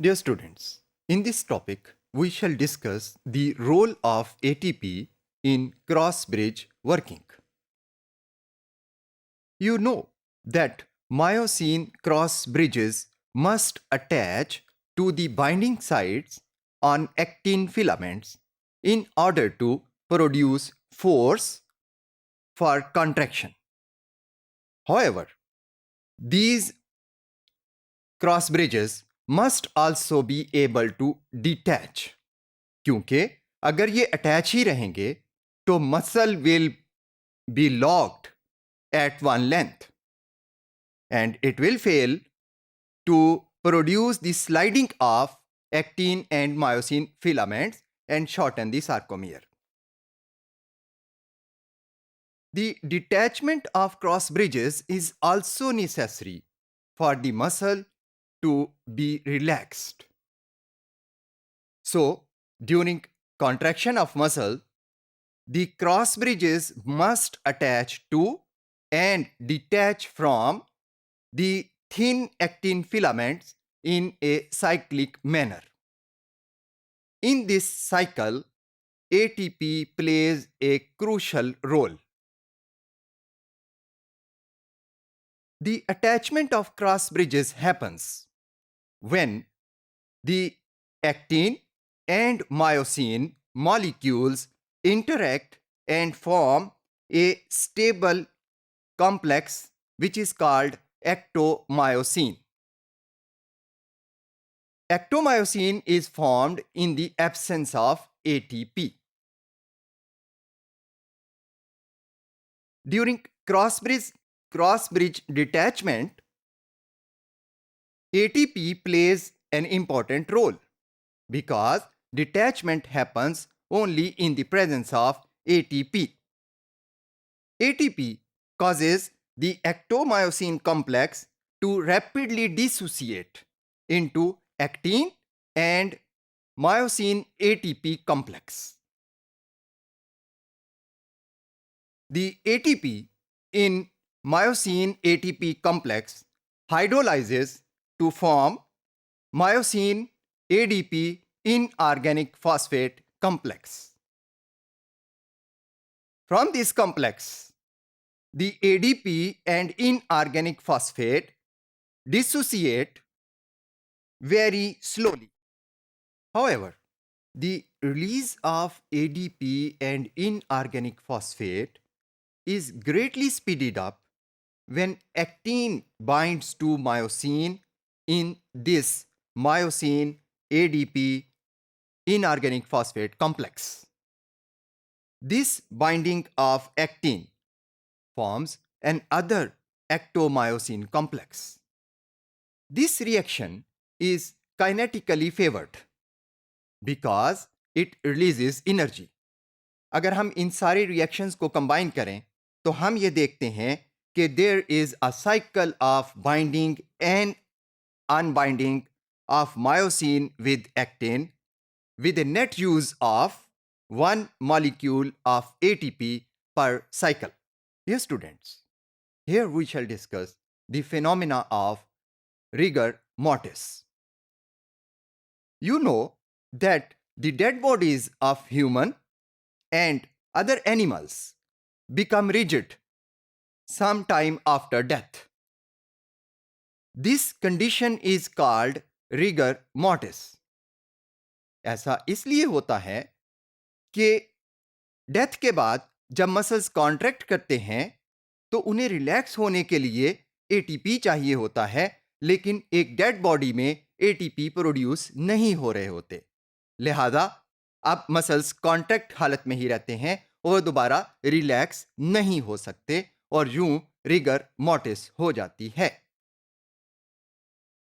Dear students, in this topic, we shall discuss the role of ATP in cross-bridge working. You know that myosin cross bridges must attach to the binding sites on actin filaments in order to produce force for contraction. However, these cross bridges must also be able to detach, क्योंकि अगर ये attach ही रहेंगे तो muscle will be locked at one length and it will fail to produce the sliding of actin and myosin filaments and shorten the sarcomere. The detachment of cross bridges is also necessary for the muscle to be relaxed. So, during contraction of muscle, the cross bridges must attach to and detach from the thin actin filaments in a cyclic manner. In this cycle, ATP plays a crucial role. The attachment of cross bridges happens when the actin and myosin molecules interact and form a stable complex which is called actomyosin. Actomyosin is formed in the absence of ATP. During cross-bridge detachment, ATP plays an important role because detachment happens only in the presence of ATP. ATP causes the actomyosin complex to rapidly dissociate into actin and myosin ATP complex. The ATP in myosin ATP complex hydrolyzes to form myosin ADP inorganic phosphate complex. From this complex, the ADP and inorganic phosphate dissociate very slowly. However, the release of ADP and inorganic phosphate is greatly speeded up when actin binds to myosin in this myosin ADP inorganic phosphate complex. This binding of actin forms another actomyosin complex. This reaction is kinetically favored because it releases energy. अगर हम इन सारे reactions को combine करें तो हम ये देखते हैं कि there is a cycle of binding and unbinding of myosin with actin with a net use of 1 molecule of ATP per cycle. Dear students, here we shall discuss the phenomena of rigor mortis. You know that the dead bodies of human and other animals become rigid sometime after death. This condition is called rigor mortis. ऐसा इसलिए होता है कि death के बाद जब muscles contract करते हैं तो उन्हें रिलैक्स होने के लिए एटीपी चाहिए होता है, लेकिन एक डेड बॉडी में एटीपी प्रोड्यूस नहीं हो रहे होते, लिहाजा अब मसल्स कॉन्ट्रैक्ट हालत में ही रहते हैं और दोबारा रिलैक्स नहीं हो सकते और यूं रिगर मोर्टिस हो जाती है.